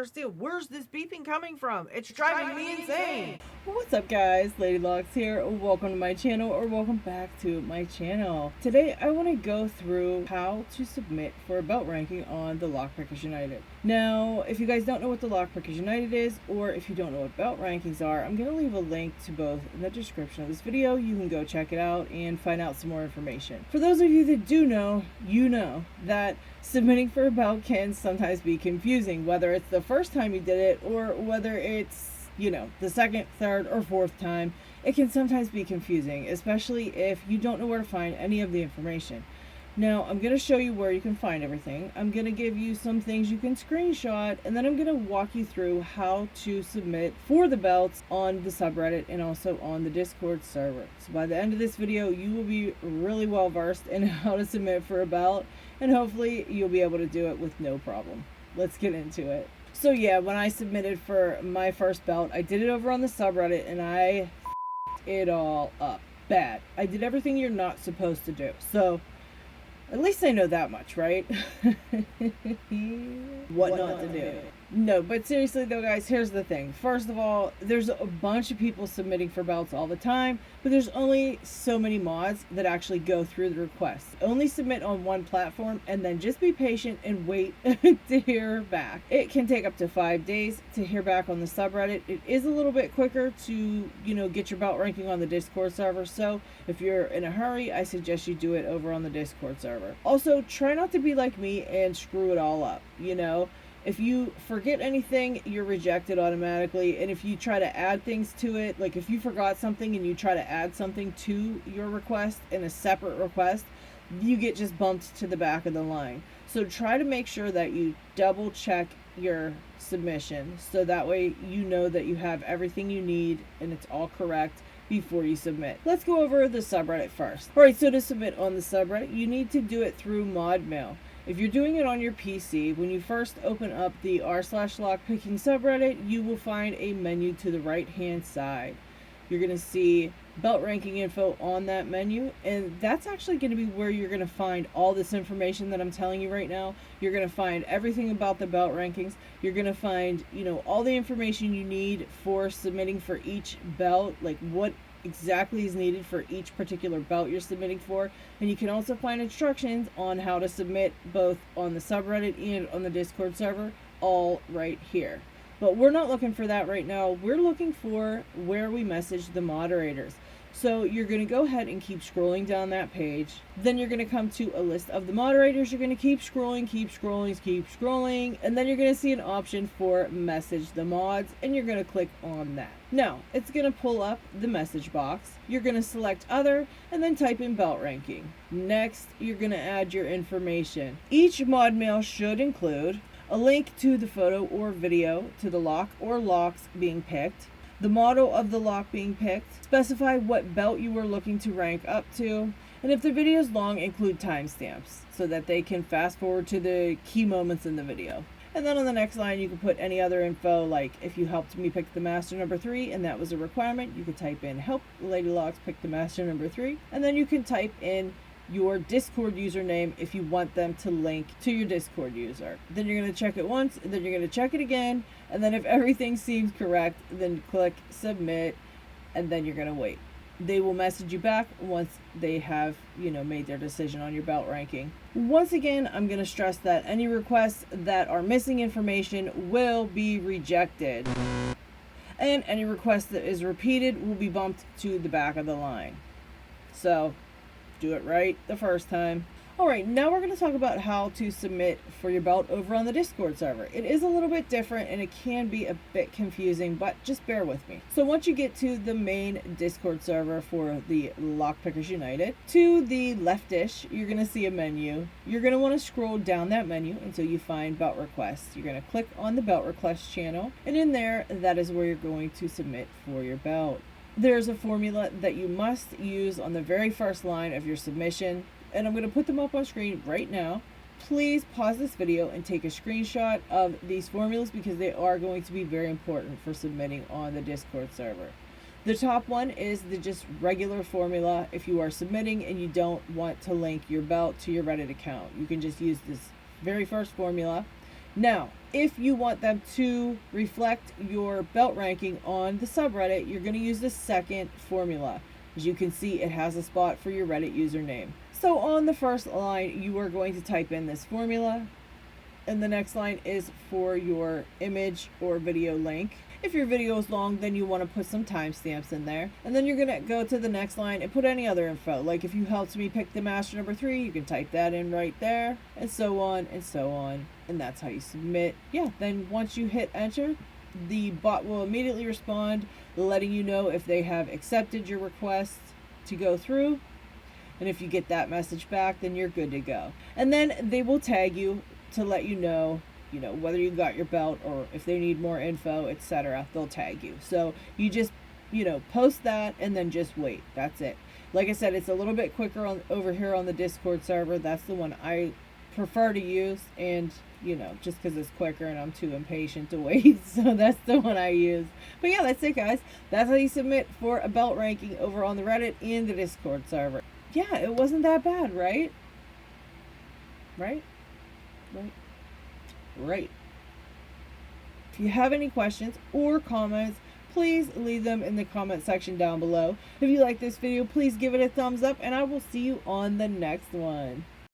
understand. Where's this beeping coming from? It's driving me insane. What's up guys, Lady Locks here. Welcome to my channel, or welcome back to my channel. Today I want to go through how to submit for a belt ranking on the Lockpickers United. Now, if you guys don't know what the Lockpickers United is, or if you don't know what belt rankings are, I'm going to leave a link to both in the description of this video. You can go check it out and find out some more information. For those of you that do know, you know that submitting for a belt can sometimes be confusing, whether it's the first time you did it or whether it's, you know, the second, third, or fourth time. It can sometimes be confusing, especially if you don't know where to find any of the information. Now, I'm going to show you where you can find everything. I'm going to give you some things you can screenshot, and then I'm going to walk you through how to submit for the belts on the subreddit and also on the Discord server. So by the end of this video, you will be really well versed in how to submit for a belt, and hopefully you'll be able to do it with no problem. Let's get into it. So yeah, when I submitted for my first belt, I did it over on the subreddit, and I f***ed it all up bad. I did everything you're not supposed to do. So at least I know that much, right? What not to do. No, but seriously though, guys, here's the thing. First of all, there's a bunch of people submitting for belts all the time, but there's only so many mods that actually go through the requests. Only submit on one platform, and then just be patient and wait to hear back. It can take up to 5 days to hear back on the subreddit. It is a little bit quicker to, you know, get your belt ranking on the Discord server. So if you're in a hurry, I suggest you do it over on the Discord server. Also, try not to be like me and screw it all up, you know? If you forget anything, you're rejected automatically. And if you try to add things to it, like if you forgot something and you try to add something to your request in a separate request, you get just bumped to the back of the line. So try to make sure that you double check your submission, so that way you know that you have everything you need and it's all correct before you submit. Let's go over the subreddit first. Alright, so to submit on the subreddit, you need to do it through mod mail. If you're doing it on your PC, when you first open up the r/lockpicking subreddit, you will find a menu to the right hand side. You're going to see belt ranking info on that menu, and that's actually going to be where you're going to find all this information that I'm telling you right now. You're going to find everything about the belt rankings. You're going to find, you know, all the information you need for submitting for each belt, like what exactly is needed for each particular belt you're submitting for. And you can also find instructions on how to submit both on the subreddit and on the Discord server, all right here. But we're not looking for that right now. We're looking for where we message the moderators. So you're going to go ahead and keep scrolling down that page. Then you're going to come to a list of the moderators. You're going to keep scrolling, and then you're going to see an option for message the mods, and you're going to click on that. Now, it's going to pull up the message box. You're going to select other, and then type in belt ranking. Next, you're going to add your information. Each mod mail should include a link to the photo or video to the lock or locks being picked, the model of the lock being picked, specify what belt you are looking to rank up to, and if the video is long, include timestamps so that they can fast forward to the key moments in the video. And then on the next line, you can put any other info, like if you helped me pick the master number 3 and that was a requirement, you could type in help Lady Locks pick the master number 3, and then you can type in your Discord username if you want them to link to your Discord user. Then you're going to check it once, and then you're going to check it again, and then if everything seems correct, then click submit, and then you're going to wait. They will message you back once they have, you know, made their decision on your belt ranking. Once again, I'm going to stress that any requests that are missing information will be rejected, and any request that is repeated will be bumped to the back of the line. So do it right the first time. Alright, now we're going to talk about how to submit for your belt over on the Discord server. It is a little bit different and it can be a bit confusing, but just bear with me. So once you get to the main Discord server for the Lockpickers United, to the leftish, you're going to see a menu. You're going to want to scroll down that menu until you find belt requests. You're going to click on the belt request channel, and in there, that is where you're going to submit for your belt. There's a formula that you must use on the very first line of your submission, and I'm going to put them up on screen right now. Please pause this video and take a screenshot of these formulas because they are going to be very important for submitting on the Discord server. The top one is the just regular formula if you are submitting and you don't want to link your belt to your Reddit account. You can just use this very first formula. Now, if you want them to reflect your belt ranking on the subreddit, you're going to use the second formula. As you can see, it has a spot for your Reddit username. So on the first line, you are going to type in this formula, and the next line is for your image or video link. If your video is long, then you want to put some timestamps in there. And then you're going to go to the next line and put any other info. Like if you helped me pick the master number 3, you can type that in right there, and so on and so on. And that's how you submit. Yeah, then once you hit enter, the bot will immediately respond, letting you know if they have accepted your request to go through. And if you get that message back, then you're good to go. And then they will tag you to let you know whether you got your belt or if they need more info, etc. They'll tag you. So you just, post that and then just wait. That's it. Like I said, it's a little bit quicker over here on the Discord server. That's the one I prefer to use, and just because it's quicker and I'm too impatient to wait, so that's the one I use. But yeah, that's it, guys. That's how you submit for a belt ranking over on the Reddit and the Discord server. Yeah, it wasn't that bad, right? Right. If you have any questions or comments, please leave them in the comment section down below. If you like this video, please give it a thumbs up, and I will see you on the next one.